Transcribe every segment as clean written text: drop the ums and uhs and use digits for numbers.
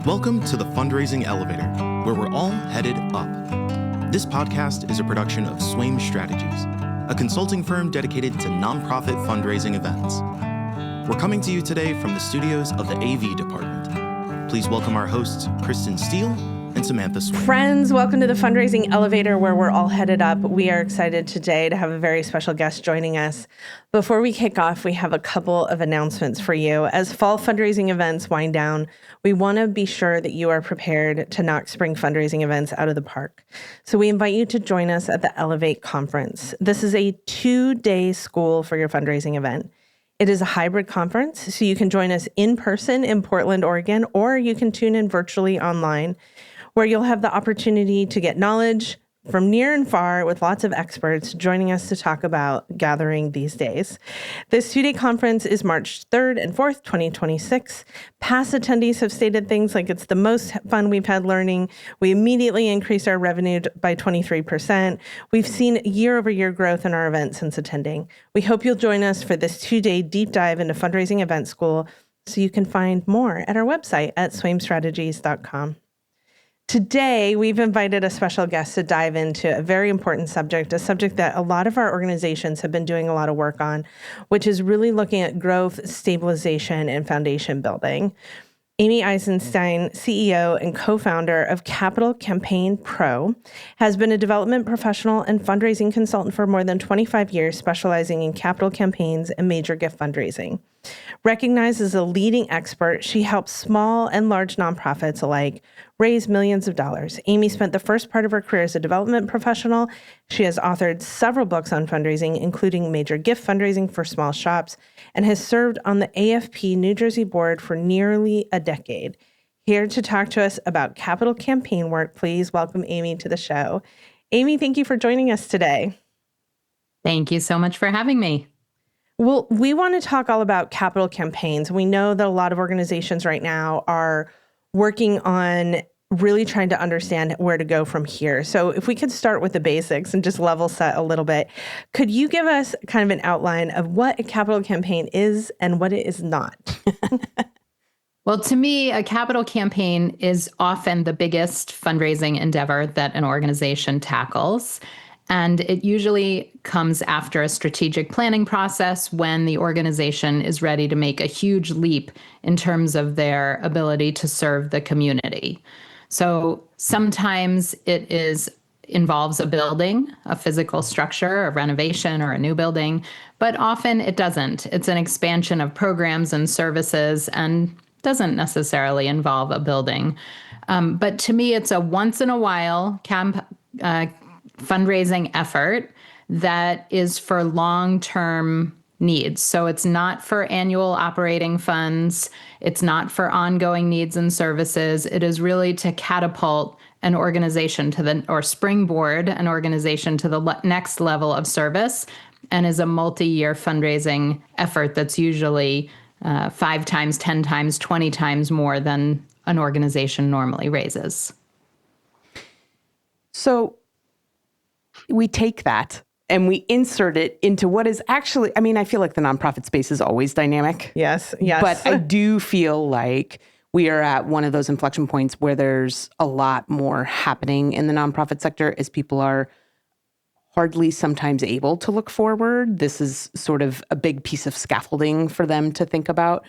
Welcome to the Fundraising Elevator, where we're all headed up. This podcast is a production of Swaim Strategies, a consulting firm dedicated to nonprofit fundraising events. We're coming to you today from the studios of the AV department. Please welcome our hosts, Kristen Steele and Samantha Swaim. Friends, welcome to the Fundraising Elevator, where we're all headed up. We are excited today to have a very special guest joining us. Before we kick off, we have a couple of announcements for you. As fall fundraising events wind down, we want to be sure that you are prepared to knock spring fundraising events out of the park. So we invite you to join us at the Elevate Conference. This is a 2-day school for your fundraising event. It is a hybrid conference, so you can join us in person in Portland, Oregon, or you can tune in virtually online, where you'll have the opportunity to get knowledge from near and far with lots of experts joining us to talk about gathering these days. This 2-day conference is March 3rd and 4th, 2026. Past attendees have stated things like it's the most fun we've had learning. We immediately increased our revenue by 23%. We've seen year-over-year growth in our event since attending. We hope you'll join us for this 2-day deep dive into fundraising event school, so you can find more at our website at swaimstrategies.com. Today, we've invited a special guest to dive into a very important subject, a subject that a lot of our organizations have been doing a lot of work on, which is really looking at growth, stabilization, and foundation building. Amy Eisenstein, CEO and co-founder of Capital Campaign Pro, has been a development professional and fundraising consultant for more than 25 years, specializing in capital campaigns and major gift fundraising. Recognized as a leading expert, she helps small and large nonprofits alike raise millions of dollars. Amy spent the first part of her career as a development professional. She has authored several books on fundraising, including Major Gift Fundraising for Small Shops, and has served on the AFP New Jersey board for nearly a decade. Here to talk to us about capital campaign work, please welcome Amy to the show. Amy, thank you for joining us today. Thank you so much for having me. Well, we want to talk all about capital campaigns. We know that a lot of organizations right now are working on really trying to understand where to go from here. So if we could start with the basics and just level set a little bit, could you give us kind of an outline of what a capital campaign is and what it is not? Well, to me, a capital campaign is often the biggest fundraising endeavor that an organization tackles. And it usually comes after a strategic planning process when the organization is ready to make a huge leap in terms of their ability to serve the community. So sometimes it involves a building, a physical structure, a renovation, or a new building, but often it doesn't. It's an expansion of programs and services and doesn't necessarily involve a building. But to me, it's a once in a while fundraising effort that is for long-term needs. So it's not for annual operating funds. It's not for ongoing needs and services. It is really to catapult an organization or springboard an organization to the next level of service, and is a multi-year fundraising effort that's usually 5 times, 10 times, 20 times more than an organization normally raises. So we take that and we insert it into what is actually, I mean, I feel like the nonprofit space is always dynamic. Yes. But I do feel like we are at one of those inflection points where there's a lot more happening in the nonprofit sector as people are hardly sometimes able to look forward. This is sort of a big piece of scaffolding for them to think about.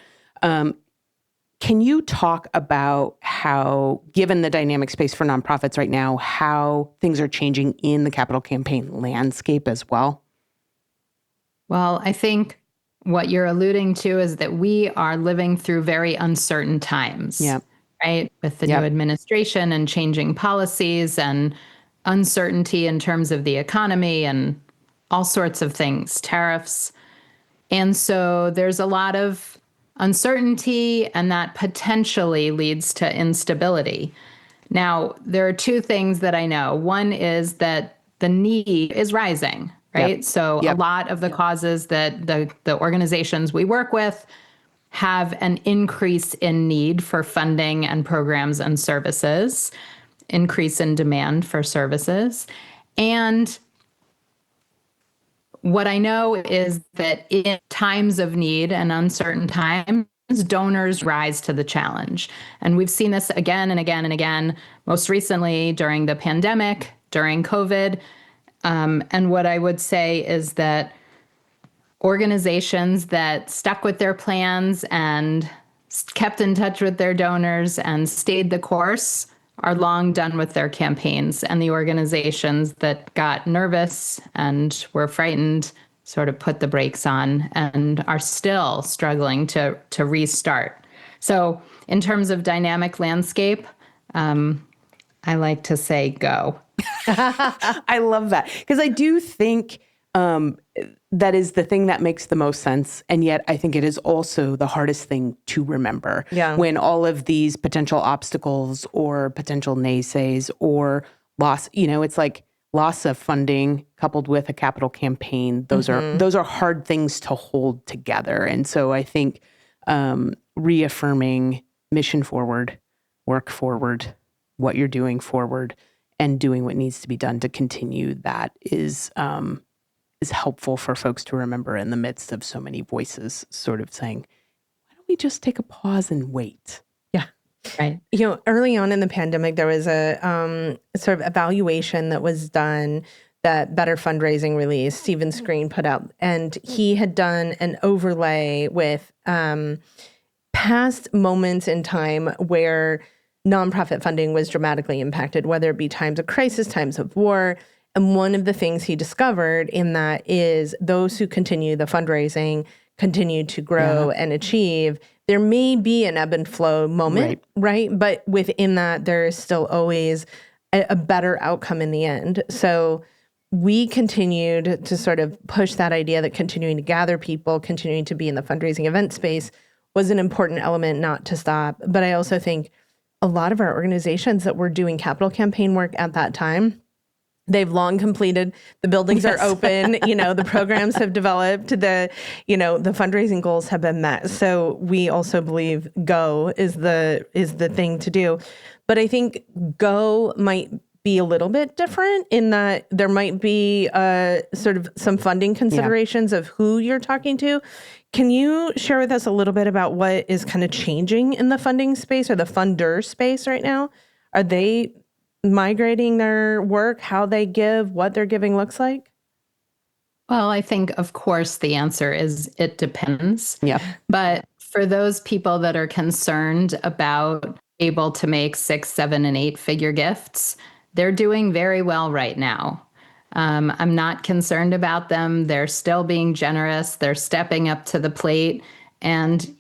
Can you talk about how, given the dynamic space for nonprofits right now, how things are changing in the capital campaign landscape as well? Well, I think what you're alluding to is that we are living through very uncertain times, right? With the new administration and changing policies and uncertainty in terms of the economy and all sorts of things, tariffs. And so there's a lot of uncertainty, and that potentially leads to instability. Now, there are 2 things that I know. One is that the need is rising, right? So a lot of the causes that the organizations we work with have an increase in need for funding and programs and services, increase in demand for services. And what I know is that in times of need and uncertain times, donors rise to the challenge. And we've seen this again and again and again, most recently during the pandemic, during COVID. And what I would say is that organizations that stuck with their plans and kept in touch with their donors and stayed the course are long done with their campaigns. And the organizations that got nervous and were frightened sort of put the brakes on and are still struggling to restart. So in terms of dynamic landscape, I like to say go. I love that, because I do think that is the thing that makes the most sense. And yet I think it is also the hardest thing to remember when all of these potential obstacles or potential naysays or loss, it's like loss of funding coupled with a capital campaign. Those are hard things to hold together. And so I think reaffirming mission forward, work forward, what you're doing forward, and doing what needs to be done to continue that is helpful for folks to remember in the midst of so many voices sort of saying, why don't we just take a pause and wait? Yeah. Right. Early on in the pandemic, there was a sort of evaluation that was done that Better Fundraising released, Stephen Screen put out, and he had done an overlay with past moments in time where nonprofit funding was dramatically impacted, whether it be times of crisis, times of war. And one of the things he discovered in that is those who continue the fundraising continue to grow and achieve. There may be an ebb and flow moment, right? But within that, there is still always a better outcome in the end. So we continued to sort of push that idea that continuing to gather people, continuing to be in the fundraising event space was an important element not to stop. But I also think a lot of our organizations that were doing capital campaign work at that time, they've long completed. The buildings are open. The programs have developed. The fundraising goals have been met. So we also believe go is the thing to do. But I think go might be a little bit different in that there might be sort of some funding considerations of who you're talking to. Can you share with us a little bit about what is kind of changing in the funding space or the funder space right now? Are they migrating their work, how they give, what their giving looks like? Well, I think, of course, the answer is it depends. Yeah. But for those people that are concerned about able to make 6, 7, and 8-figure gifts, they're doing very well right now. I'm not concerned about them. They're still being generous. They're stepping up to the plate. And,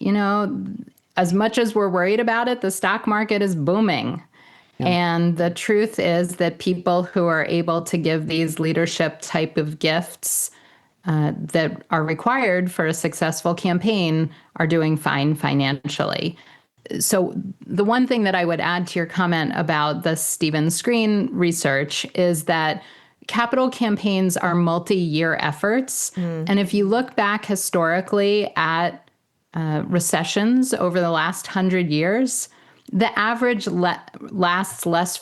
as much as we're worried about it, the stock market is booming. And the truth is that people who are able to give these leadership type of gifts that are required for a successful campaign are doing fine financially. So the one thing that I would add to your comment about the Stephen Screen research is that capital campaigns are multi-year efforts. And if you look back historically at recessions over the last 100 years, the average lasts less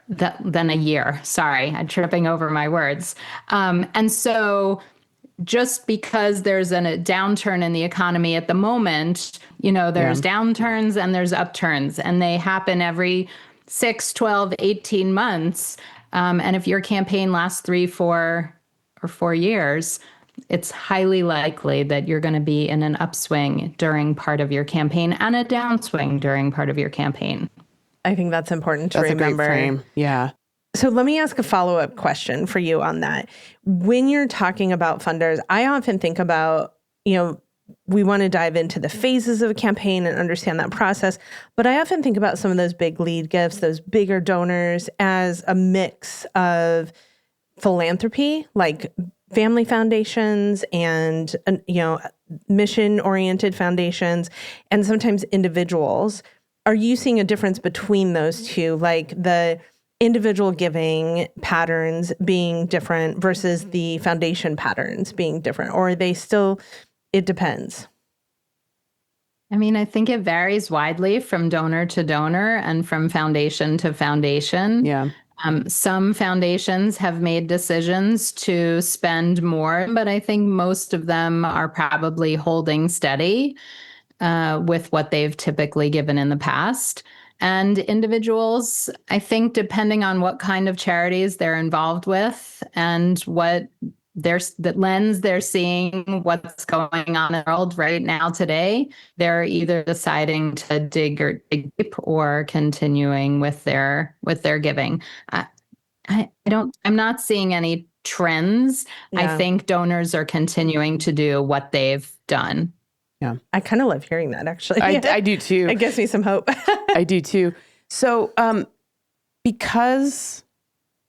than a year. Sorry, I'm tripping over my words. And so just because there's a downturn in the economy at the moment, there's downturns and there's upturns, and they happen every 6, 12, 18 months. And if your campaign lasts 3, 4, or 4 years, it's highly likely that you're going to be in an upswing during part of your campaign and a downswing during part of your campaign. I think that's important to remember. That's a great frame. Yeah. So let me ask a follow-up question for you on that. When you're talking about funders, I often think about, we want to dive into the phases of a campaign and understand that process. But I often think about some of those big lead gifts, those bigger donors, as a mix of philanthropy, like family foundations and, mission-oriented foundations, and sometimes individuals. Are you seeing a difference between those two, like the individual giving patterns being different versus the foundation patterns being different? Or are they still, it depends? I mean, I think it varies widely from donor to donor and from foundation to foundation. Yeah. Some foundations have made decisions to spend more, but I think most of them are probably holding steady. with what they've typically given in the past. And individuals, I think, depending on what kind of charities they're involved with and what the lens they're seeing, what's going on in the world right now today, they're either deciding to dig deep or continuing with their giving. I'm not seeing any trends. Yeah. I think donors are continuing to do what they've done. Yeah. I kind of love hearing that, actually. I do too. It gives me some hope. I do too. So, because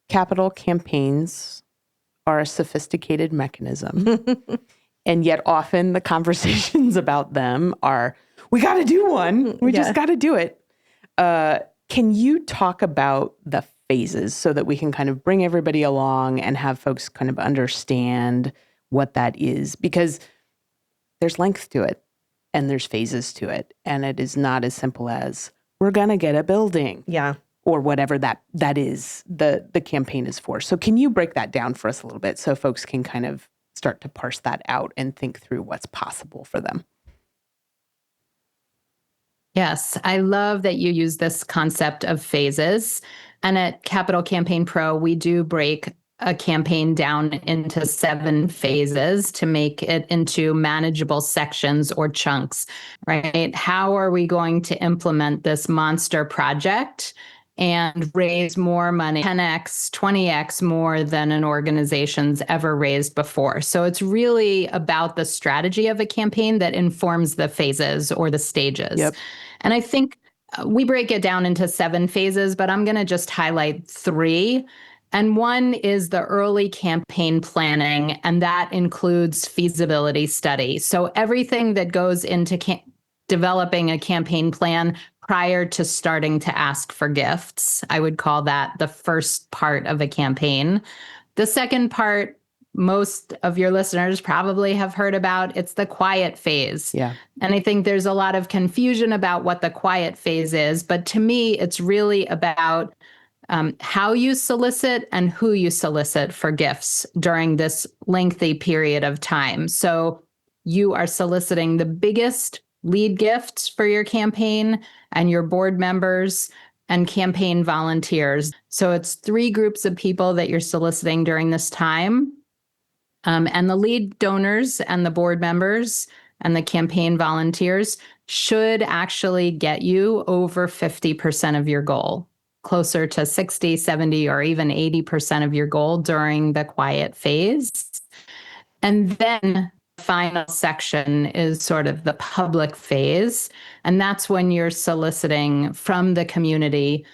capital campaigns are a sophisticated mechanism, and yet often the conversations about them are, we got to do one. We just got to do it. Can you talk about the phases so that we can kind of bring everybody along and have folks kind of understand what that is? Because there's length to it and there's phases to it. And it is not as simple as, we're going to get a building. Yeah. Or whatever that is, the campaign is for. So can you break that down for us a little bit so folks can kind of start to parse that out and think through what's possible for them? Yes, I love that you use this concept of phases. And at Capital Campaign Pro, we do break a campaign down into 7 phases to make it into manageable sections or chunks, right? How are we going to implement this monster project and raise more money, 10x, 20x more than an organization's ever raised before? So it's really about the strategy of a campaign that informs the phases or the stages. Yep. And I think we break it down into 7 phases, but I'm going to just highlight 3. And one is the early campaign planning, and that includes feasibility study. So everything that goes into developing a campaign plan prior to starting to ask for gifts. I would call that the first part of a campaign. The second part, most of your listeners probably have heard about, it's the quiet phase. Yeah. And I think there's a lot of confusion about what the quiet phase is, but to me, it's really about how you solicit and who you solicit for gifts during this lengthy period of time. So you are soliciting the biggest lead gifts for your campaign and your board members and campaign volunteers. So it's 3 groups of people that you're soliciting during this time. And the lead donors and the board members and the campaign volunteers should actually get you over 50% of your goal, closer to 60, 70, or even 80% of your goal during the quiet phase. And then the final section is sort of the public phase. And that's when you're soliciting from the community,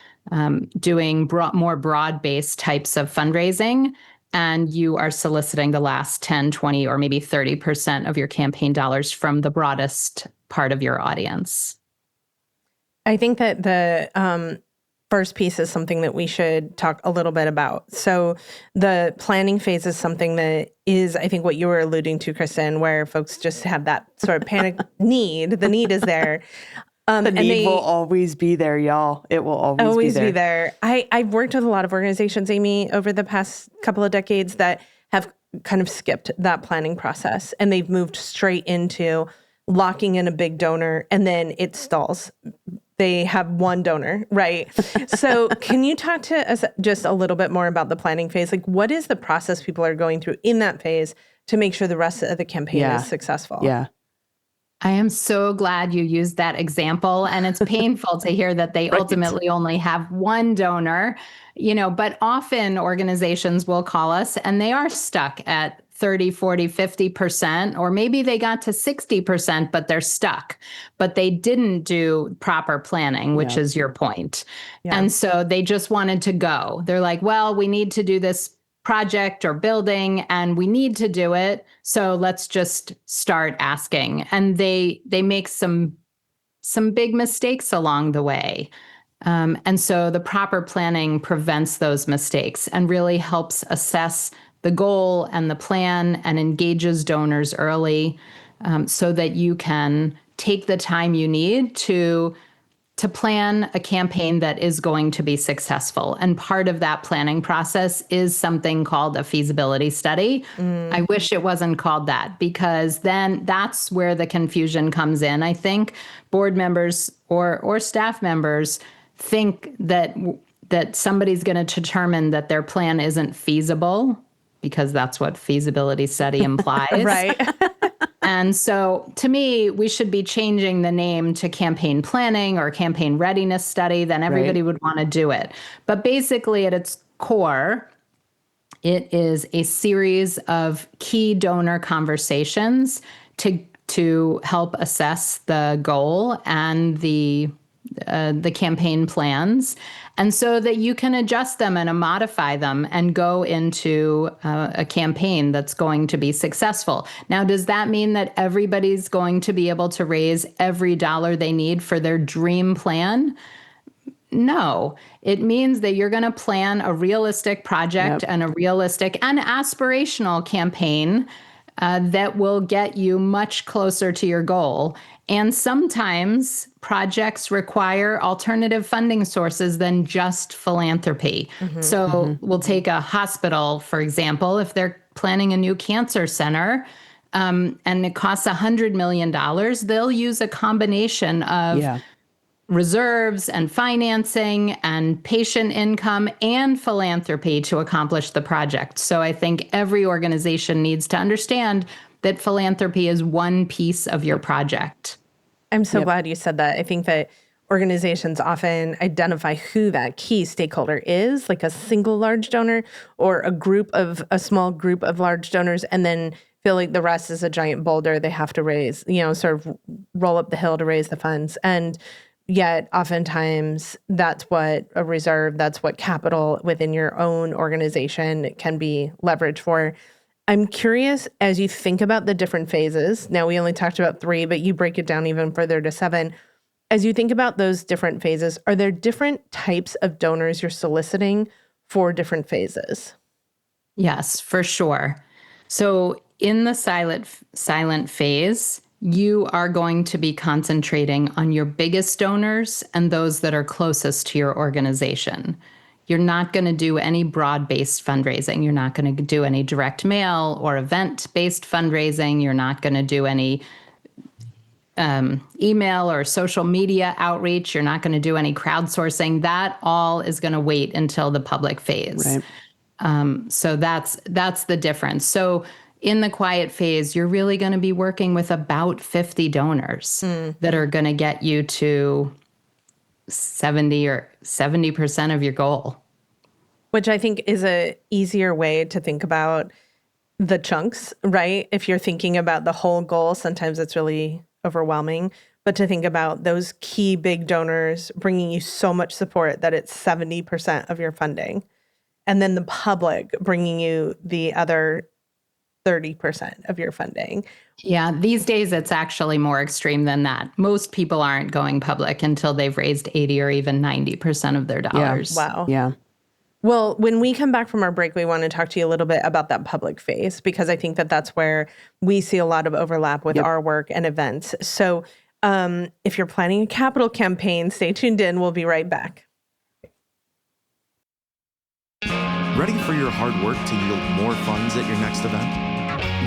doing more broad-based types of fundraising. And you are soliciting the last 10, 20, or maybe 30% of your campaign dollars from the broadest part of your audience. I think that the first piece is something that we should talk a little bit about. So the planning phase is something that is, I think, what you were alluding to, Kristen, where folks just have that sort of panic need. The need is there. The need will always be there, y'all. It will always be there. I've worked with a lot of organizations, Amy, over the past couple of decades that have kind of skipped that planning process, and they've moved straight into locking in a big donor, and then it stalls. They have one donor, right? So can you talk to us just a little bit more about the planning phase? Like, what is the process people are going through in that phase to make sure the rest of the campaign is successful? Yeah. I am so glad you used that example. And it's painful to hear that they ultimately only have one donor, but often organizations will call us and they are stuck at 30, 40, 50%, or maybe they got to 60%, but they're stuck. But they didn't do proper planning, which is your point. Yeah. And so they just wanted to go. They're like, well, we need to do this project or building and we need to do it. So let's just start asking. And they make some big mistakes along the way. And so the proper planning prevents those mistakes and really helps assess the goal and the plan and engages donors early, so that you can take the time you need to to plan a campaign that is going to be successful. And part of that planning process is something called a feasibility study. I wish it wasn't called that, because then that's where the confusion comes in. I think board members or staff members think that somebody's going to determine that their plan isn't feasible, because that's what feasibility study implies. Right. And so to me, we should be changing the name to campaign planning or campaign readiness study. Then everybody would want to do it. But basically at its core, it is a series of key donor conversations to help assess the goal and the campaign plans, and so that you can adjust them and modify them and go into a campaign that's going to be successful. Now, does that mean that everybody's going to be able to raise every dollar they need for their dream plan? No, it means that you're going to plan a realistic project and a realistic and aspirational campaign that will get you much closer to your goal. And sometimes projects require alternative funding sources than just philanthropy. We'll take a hospital, for example, if they're planning a new cancer center, and it costs $100 million, they'll use a combination of reserves and financing and patient income and philanthropy to accomplish the project. So I think every organization needs to understand that philanthropy is one piece of your project. I'm so glad you said that. I think that organizations often identify who that key stakeholder is, like a single large donor or a small group of large donors, and then feel like the rest is a giant boulder they have to raise, sort of roll up the hill to raise the funds. And yet oftentimes that's what a reserve, that's what capital within your own organization can be leveraged for. I'm curious, as you think about the different phases, now we only talked about 3, but you break it down even further to 7. As you think about those different phases, are there different types of donors you're soliciting for different phases? Yes, for sure. So in the silent phase, you are going to be concentrating on your biggest donors and those that are closest to your organization. You're not going to do any broad-based fundraising. You're not going to do any direct mail or event-based fundraising. You're not going to do any email or social media outreach. You're not going to do any crowdsourcing. That all is going to wait until the public phase. Right. So that's the difference. So in the quiet phase, you're really going to be working with about 50 donors that are going to get you to 70% of your goal. Which I think is a easier way to think about the chunks, right? If you're thinking about the whole goal, sometimes it's really overwhelming. But to think about those key big donors bringing you so much support that it's 70% of your funding. And then the public bringing you the other 30% of your funding. Yeah, these days it's actually more extreme than that. Most people aren't going public until they've raised 80 or even 90% of their dollars. Yeah. Wow. Yeah. Well, when we come back from our break, we want to talk to you a little bit about that public phase, because I think that that's where we see a lot of overlap with our work and events. So if you're planning a capital campaign, stay tuned in. We'll be right back. Ready for your hard work to yield more funds at your next event?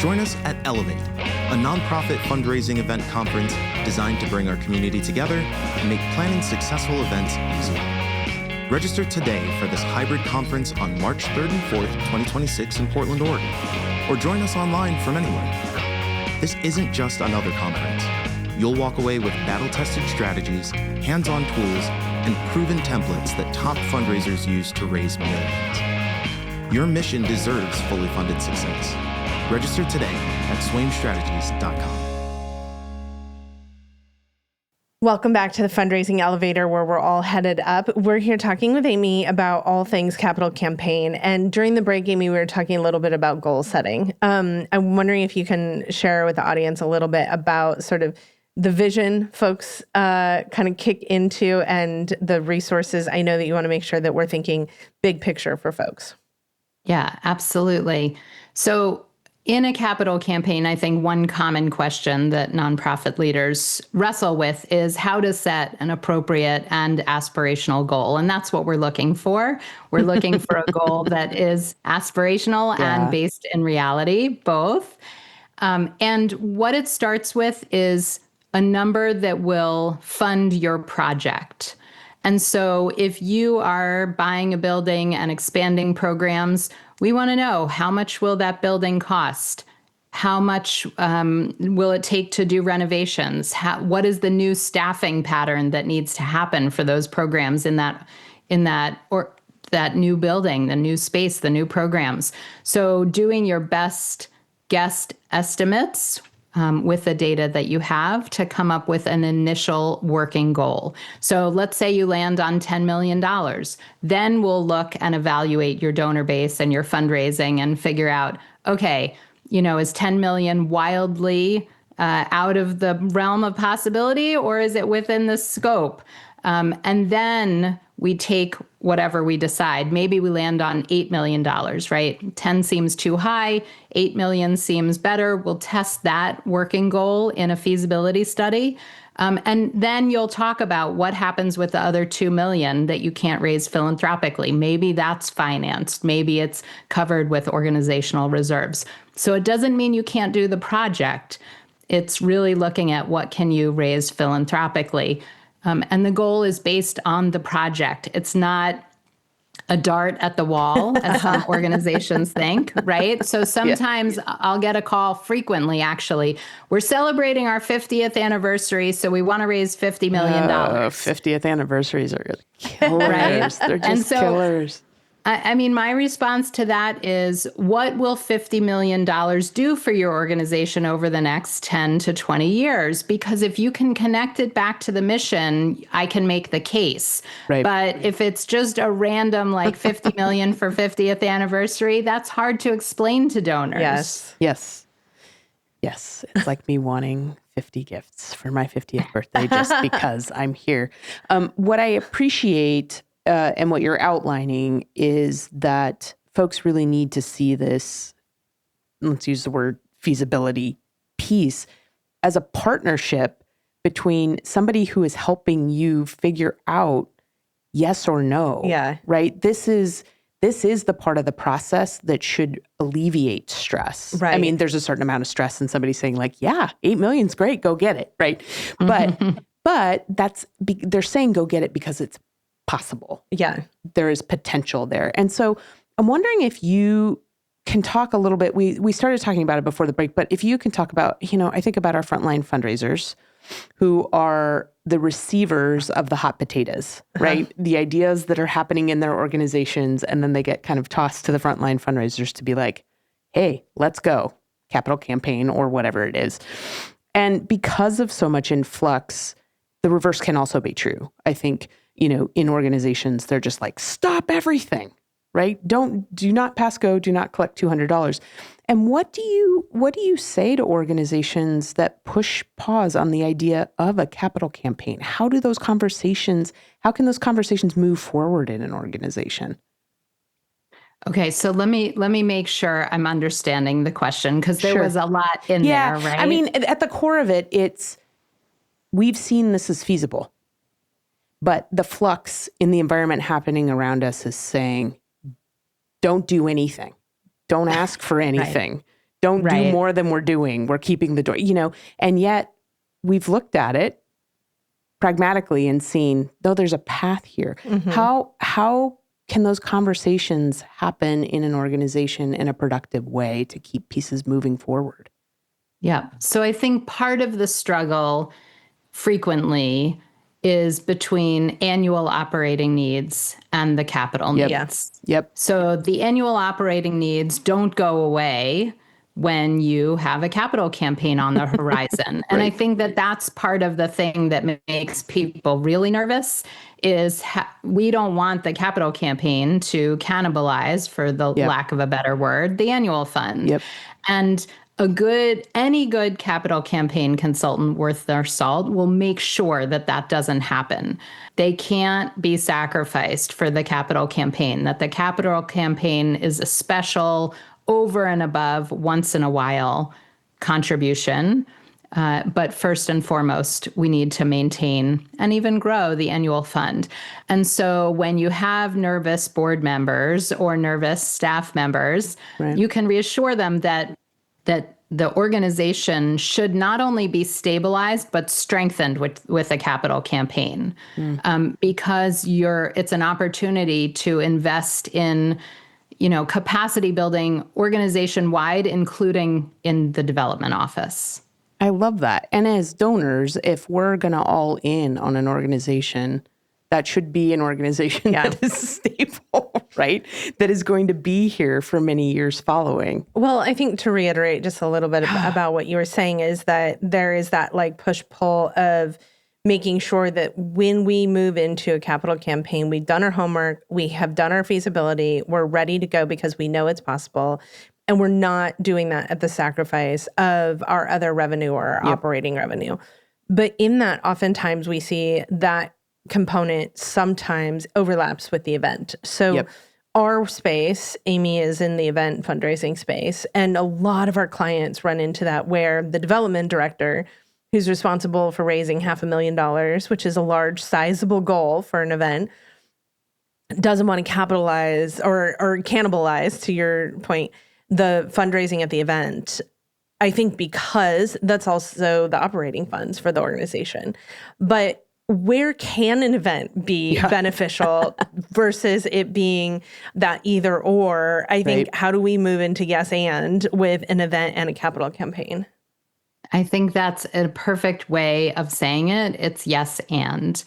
Join us at Elevate, a nonprofit fundraising event conference designed to bring our community together and make planning successful events easier. Register today for this hybrid conference on March 3rd and 4th, 2026 in Portland, Oregon, or join us online from anywhere. This isn't just another conference. You'll walk away with battle-tested strategies, hands-on tools, and proven templates that top fundraisers use to raise millions. Your mission deserves fully funded success. Register today at swaimstrategies.com. Welcome back to the Fundraising Elevator, where we're all headed up. We're here talking with Amy about all things capital campaign. And during the break, Amy, we were talking a little bit about goal setting. I'm wondering if you can share with the audience a little bit about sort of the vision folks kind of kick into and the resources. I know that you want to make sure that we're thinking big picture for folks. Yeah, absolutely. So in a capital campaign, I think one common question that nonprofit leaders wrestle with is how to set an appropriate and aspirational goal. And that's what we're looking for. We're looking for a goal that is aspirational and based in reality, both. And what it starts with is a number that will fund your project. And so if you are buying a building and expanding programs, we want to know, how much will that building cost? How much will it take to do renovations? What is the new staffing pattern that needs to happen for those programs in that new building, the new space, the new programs? So doing your best guess estimates with the data that you have to come up with an initial working goal. So let's say you land on $10 million. Then we'll look and evaluate your donor base and your fundraising and figure out, okay, is 10 million wildly out of the realm of possibility, or is it within the scope? And then we take whatever we decide. Maybe we land on $8 million, right? 10 seems too high, 8 million seems better. We'll test that working goal in a feasibility study. And then you'll talk about what happens with the other 2 million that you can't raise philanthropically. Maybe that's financed. Maybe it's covered with organizational reserves. So it doesn't mean you can't do the project. It's really looking at what can you raise philanthropically. And the goal is based on the project. It's not a dart at the wall, as some organizations think, right? So sometimes I'll get a call frequently, actually. We're celebrating our 50th anniversary, so we want to raise $50 million. 50th anniversaries are killers. Right? They're just killers. I mean, my response to that is, what will $50 million do for your organization over the next 10 to 20 years? Because if you can connect it back to the mission, I can make the case. Right. But if it's just a random, like 50 million for 50th anniversary, that's hard to explain to donors. Yes. It's like me wanting 50 gifts for my 50th birthday just because I'm here. What I appreciate and what you're outlining is that folks really need to see this, let's use the word feasibility piece, as a partnership between somebody who is helping you figure out yes or no. Yeah. Right? This is the part of the process that should alleviate stress. Right. I mean, there's a certain amount of stress in somebody saying like, yeah, 8 million's great, go get it. Right. But they're saying go get it because it's possible. Yeah. There is potential there. And so I'm wondering if you can talk a little bit, we started talking about it before the break, but if you can talk about, I think about our frontline fundraisers who are the receivers of the hot potatoes, right? The ideas that are happening in their organizations, and then they get kind of tossed to the frontline fundraisers to be like, hey, let's go, capital campaign or whatever it is. And because of so much influx, the reverse can also be true. I think, in organizations, they're just like, stop everything, right? Do not pass go, do not collect $200. And what do you say to organizations that push pause on the idea of a capital campaign? How can those conversations move forward in an organization? Okay, so let me make sure I'm understanding the question, because there was a lot in there, right? I mean, at the core of it, we've seen this as feasible. But the flux in the environment happening around us is saying, don't do anything. Don't ask for anything. Don't do more than we're doing. We're keeping the door, and yet we've looked at it pragmatically and seen, though there's a path here. Mm-hmm. How can those conversations happen in an organization in a productive way to keep pieces moving forward? Yeah. So I think part of the struggle frequently is between annual operating needs and the capital needs. Yep. So the annual operating needs don't go away when you have a capital campaign on the horizon. And I think that that's part of the thing that makes people really nervous is we don't want the capital campaign to cannibalize, for the lack of a better word, the annual fund. Yep. And any good capital campaign consultant worth their salt will make sure that doesn't happen. They can't be sacrificed for the capital campaign, that the capital campaign is a special over and above once in a while contribution. But first and foremost, we need to maintain and even grow the annual fund. And so when you have nervous board members or nervous staff members, you can reassure them that the organization should not only be stabilized, but strengthened with a capital campaign, because it's an opportunity to invest in capacity building organization-wide, including in the development office. I love that. And as donors, if we're going to all in on an organization, that should be an organization that is stable, right? That is going to be here for many years following. Well, I think to reiterate just a little bit about what you were saying is that there is that like push-pull of making sure that when we move into a capital campaign, we've done our homework, we have done our feasibility, we're ready to go because we know it's possible. And we're not doing that at the sacrifice of our other revenue or our operating revenue. But in that, oftentimes we see that component sometimes overlaps with the event. So our space, Amy is in the event fundraising space, and a lot of our clients run into that where the development director, who's responsible for raising $500,000, which is a large, sizable goal for an event, doesn't want to capitalize or cannibalize, to your point, the fundraising at the event. I think because that's also the operating funds for the organization. But where can an event be beneficial versus it being that either or? I think how do we move into yes and with an event and a capital campaign? I think that's a perfect way of saying it. It's yes and.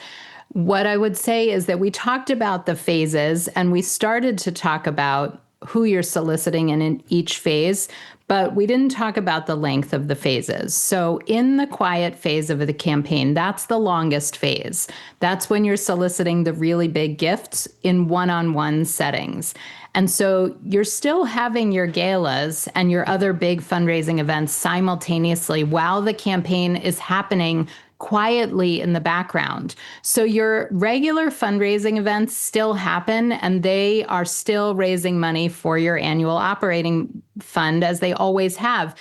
What I would say is that we talked about the phases and we started to talk about who you're soliciting in each phase, but we didn't talk about the length of the phases. So in the quiet phase of the campaign, that's the longest phase. That's when you're soliciting the really big gifts in one-on-one settings. And so you're still having your galas and your other big fundraising events simultaneously while the campaign is happening quietly in the background. So your regular fundraising events still happen and they are still raising money for your annual operating fund as they always have.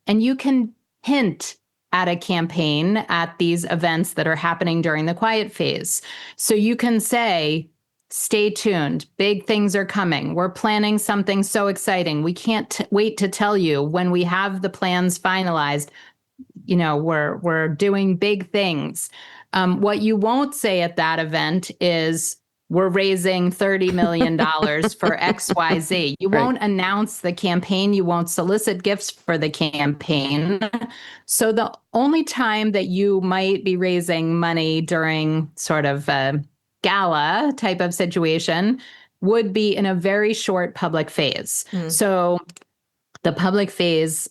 And you can hint at a campaign at these events that are happening during the quiet phase. So you can say, stay tuned. Big things are coming. We're planning something so exciting. We can't wait to tell you when we have the plans finalized. We're doing big things. What you won't say at that event is we're raising $30 million for XYZ. You won't announce the campaign. You won't solicit gifts for the campaign. So the only time that you might be raising money during sort of a gala type of situation would be in a very short public phase. So the public phase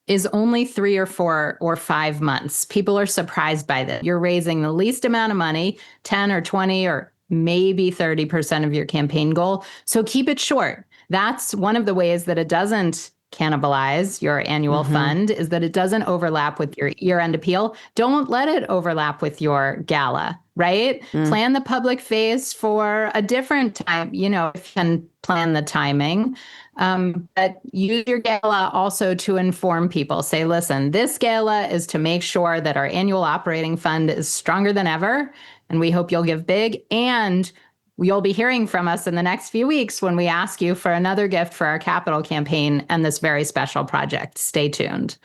is only 3 or 4 or 5 months. People are surprised by that. You're raising the least amount of money, 10 or 20 or maybe 30% of your campaign goal. So keep it short. That's one of the ways that it doesn't cannibalize your annual fund, is that it doesn't overlap with your year-end appeal. Don't let it overlap with your gala, right? Plan the public phase for a different time. You can plan the timing. But use your gala also to inform people. Say, listen, this gala is to make sure that our annual operating fund is stronger than ever, and we hope you'll give big. And you'll be hearing from us in the next few weeks when we ask you for another gift for our capital campaign and this very special project. Stay tuned.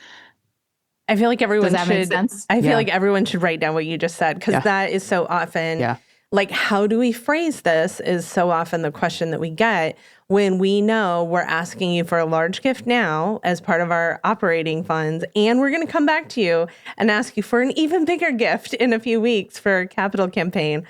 I feel like everyone Does that make sense? I feel like everyone should write down what you just said, because that is so often like, how do we phrase this is so often the question that we get when we know we're asking you for a large gift now as part of our operating funds, and we're going to come back to you and ask you for an even bigger gift in a few weeks for our capital campaign.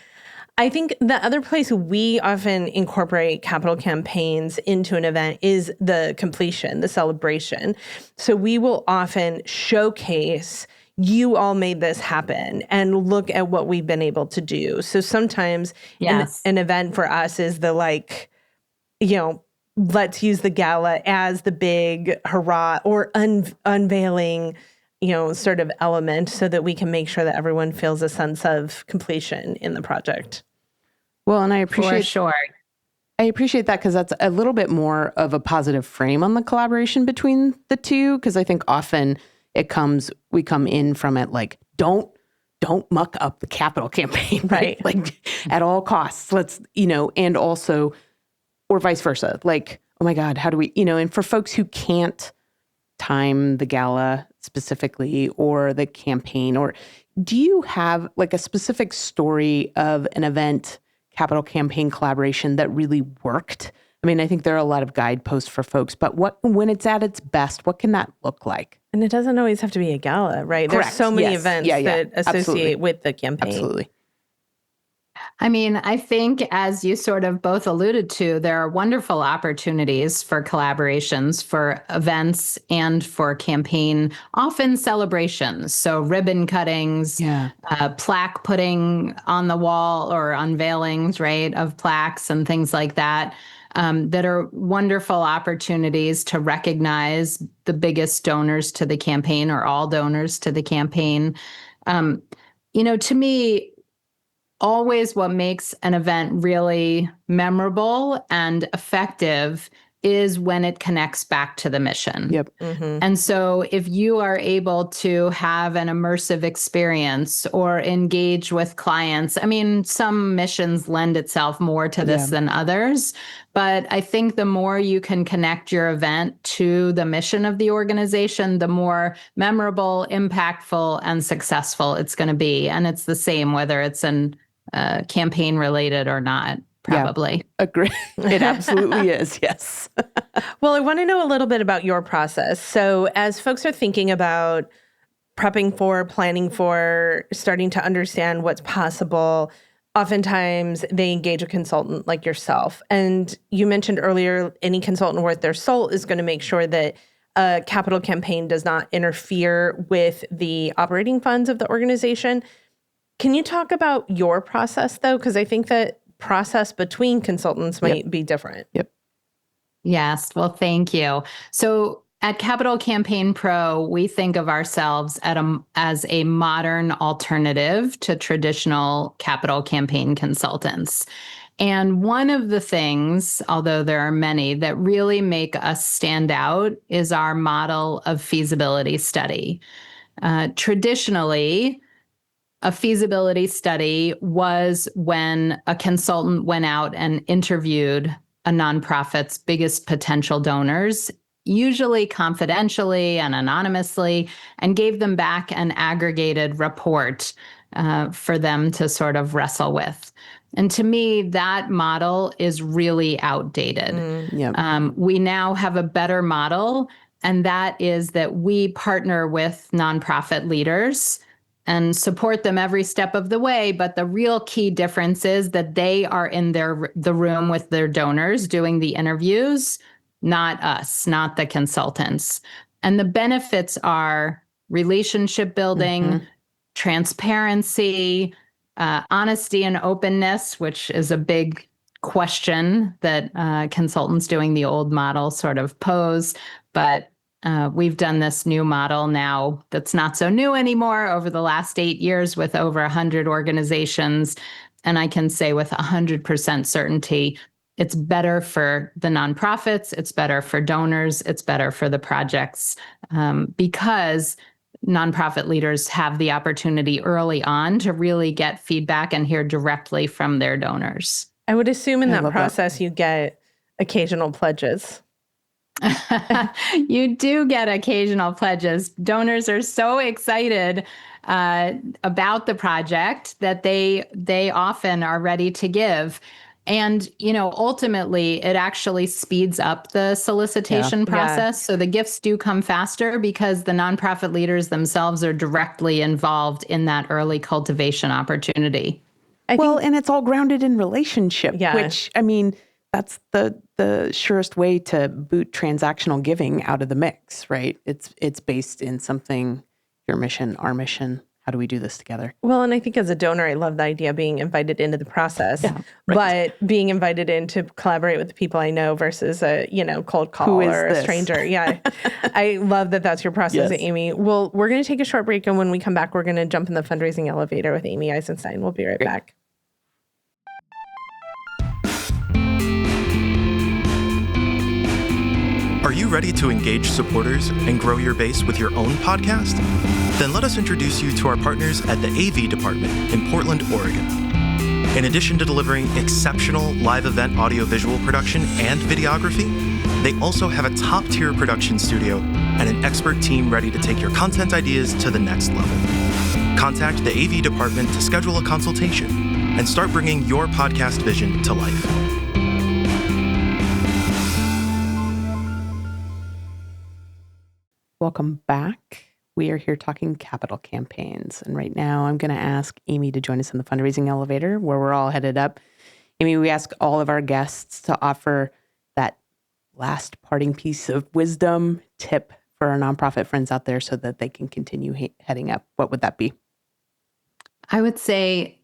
I think the other place we often incorporate capital campaigns into an event is the completion, the celebration. So we will often showcase, you all made this happen, and look at what we've been able to do. So sometimes an event for us is the let's use the gala as the big hurrah or unveiling, sort of element so that we can make sure that everyone feels a sense of completion in the project. Well, and I appreciate I appreciate that because that's a little bit more of a positive frame on the collaboration between the two. Because I think often we come in from it like, don't muck up the capital campaign, right? Like at all costs, let's, and also, or vice versa. Like, oh my God, how do we, and for folks who can't time the gala specifically or the campaign, or do you have like a specific story of an event, capital campaign collaboration that really worked? I mean, I think there are a lot of guideposts for folks, but when it's at its best, what can that look like? And it doesn't always have to be a gala, right? Correct. There's so many events that associate Absolutely. with the campaign. Absolutely. I mean, I think as you sort of both alluded to, there are wonderful opportunities for collaborations for events and for campaign, often celebrations. So ribbon cuttings, plaque putting on the wall or unveilings, right, of plaques and things like that. That are wonderful opportunities to recognize the biggest donors to the campaign or all donors to the campaign. To me, always what makes an event really memorable and effective is when it connects back to the mission. Yep. Mm-hmm. And so if you are able to have an immersive experience or engage with clients, I mean, some missions lend itself more to this than others, but I think the more you can connect your event to the mission of the organization, the more memorable, impactful, and successful it's going to be. And it's the same whether it's an campaign related or not. Probably. Yeah, agree. It absolutely is. Yes. Well, I want to know a little bit about your process. So as folks are thinking about prepping for, planning for, starting to understand what's possible, oftentimes they engage a consultant like yourself. And you mentioned earlier, any consultant worth their salt is going to make sure that a capital campaign does not interfere with the operating funds of the organization. Can you talk about your process, though? Because I think that process between consultants might be different. Yep. Yes. Well, thank you. So at Capital Campaign Pro, we think of ourselves as a modern alternative to traditional capital campaign consultants. And one of the things, although there are many, that really make us stand out is our model of feasibility study. Traditionally, a feasibility study was when a consultant went out and interviewed a nonprofit's biggest potential donors, usually confidentially and anonymously, and gave them back an aggregated report for them to sort of wrestle with. And to me, that model is really outdated. We now have a better model, and that is that we partner with nonprofit leaders and support them every step of the way. But the real key difference is that they are in the room with their donors doing the interviews, not us, not the consultants. And the benefits are relationship building, transparency, honesty and openness, which is a big question that consultants doing the old model sort of pose. But we've done this new model now that's not so new anymore over the last 8 years with over 100 organizations. And I can say with 100% certainty, it's better for the nonprofits, it's better for donors, it's better for the projects, because nonprofit leaders have the opportunity early on to really get feedback and hear directly from their donors. I would assume in that process you get occasional pledges. You do get occasional pledges. Donors are so excited about the project that they often are ready to give. And, ultimately, it actually speeds up the solicitation process. So the gifts do come faster because the nonprofit leaders themselves are directly involved in that early cultivation opportunity. And it's all grounded in relationship, which, I mean, that's the surest way to boot transactional giving out of the mix, right? It's based in something, your mission, our mission. How do we do this together? Well, and I think as a donor, I love the idea of being invited into the process, but being invited in to collaborate with the people I know versus a, cold call or a stranger. Yeah. I love that that's your process, Amy. Well, we're going to take a short break. And when we come back, we're going to jump in the fundraising elevator with Amy Eisenstein. We'll be right back. ready to engage supporters and grow your base with your own podcast? Then let us introduce you to our partners at the AV department in Portland, Oregon. In addition to delivering exceptional live event audiovisual production and videography, they also have a top-tier production studio and an expert team ready to take your content ideas to the next level. Contact the AV department to schedule a consultation and start bringing your podcast vision to life. Welcome back. We are here talking capital campaigns. And right now I'm going to ask Amy to join us in the fundraising elevator where we're all headed up. Amy, we ask all of our guests to offer that last parting piece of wisdom, tip for our nonprofit friends out there so that they can continue heading up. What would that be? I would say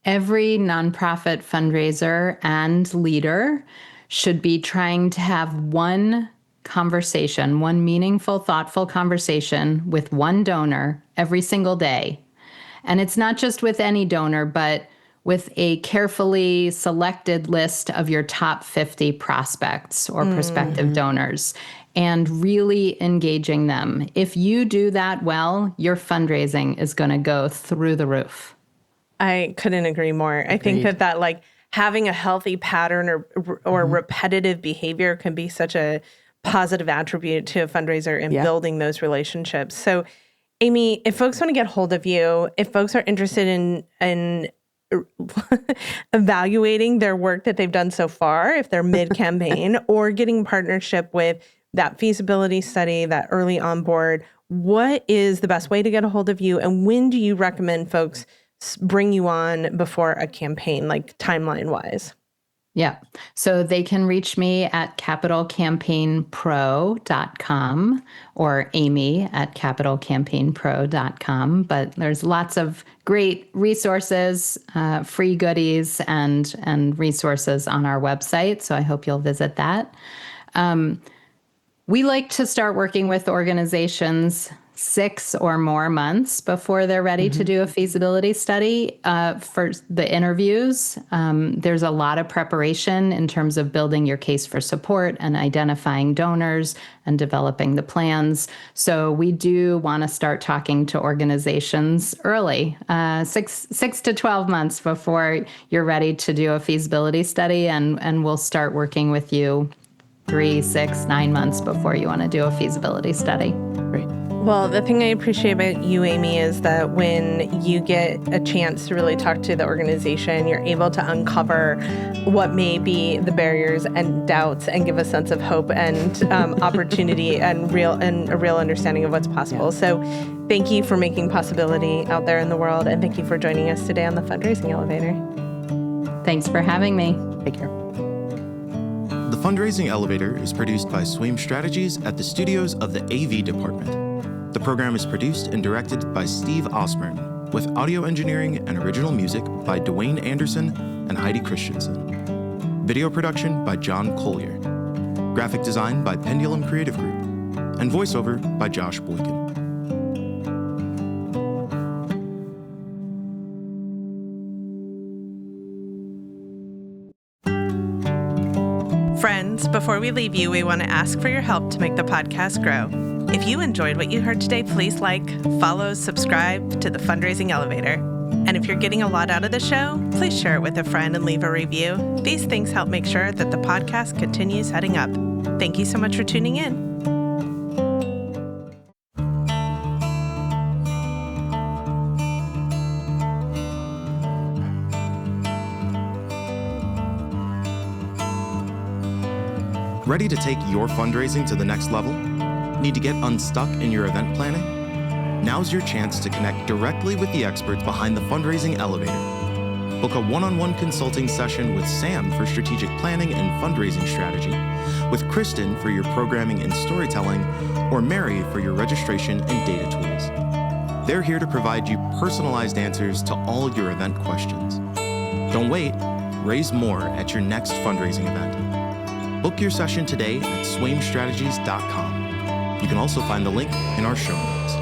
every nonprofit fundraiser and leader should be trying to have one conversation, one meaningful, thoughtful conversation with one donor every single day. And it's not just with any donor, but with a carefully selected list of your top 50 prospects or prospective donors and really engaging them. If you do that well, your fundraising is going to go through the roof. I couldn't agree more. I think that like having a healthy pattern or repetitive behavior can be such a positive attribute to a fundraiser in building those relationships. So, Amy, if folks want to get hold of you, if folks are interested in evaluating their work that they've done so far, if they're mid-campaign, or getting partnership with that feasibility study, that early onboard, what is the best way to get a hold of you? And when do you recommend folks bring you on before a campaign, like timeline-wise? Yeah. So they can reach me at capitalcampaignpro.com or amy@capitalcampaignpro.com. But there's lots of great resources, free goodies, and resources on our website. So I hope you'll visit that. We like to start working with organizations 6 or more months before they're ready to do a feasibility study. For the interviews, there's a lot of preparation in terms of building your case for support and identifying donors and developing the plans. So we do want to start talking to organizations early, 6 to 12 months before you're ready to do a feasibility study, and we'll start working with you 3, 6, 9 months before you want to do a feasibility study. Great. Well, the thing I appreciate about you, Amy, is that when you get a chance to really talk to the organization, you're able to uncover what may be the barriers and doubts and give a sense of hope and opportunity and a real understanding of what's possible. Yeah. So thank you for making possibility out there in the world, and thank you for joining us today on the Fundraising Elevator. Thanks for having me. Take care. The Fundraising Elevator is produced by Swaim Strategies at the studios of the AV department. The program is produced and directed by Steve Osborne, with audio engineering and original music by Dwayne Anderson and Heidi Christensen. Video production by John Collier. Graphic design by Pendulum Creative Group. And voiceover by Josh Boykin. Friends, before we leave you, we want to ask for your help to make the podcast grow. If you enjoyed what you heard today, please follow, subscribe to the Fundraising Elevator. And if you're getting a lot out of the show, please share it with a friend and leave a review. These things help make sure that the podcast continues heading up. Thank you so much for tuning in. Ready to take your fundraising to the next level? Need to get unstuck in your event planning? Now's your chance to connect directly with the experts behind the Fundraising Elevator. Book a one-on-one consulting session with Sam for strategic planning and fundraising strategy, with Kristen for your programming and storytelling, or Mary for your registration and data tools. They're here to provide you personalized answers to all your event questions. Don't wait. Raise more at your next fundraising event. Book your session today at swaimstrategies.com. You can also find the link in our show notes.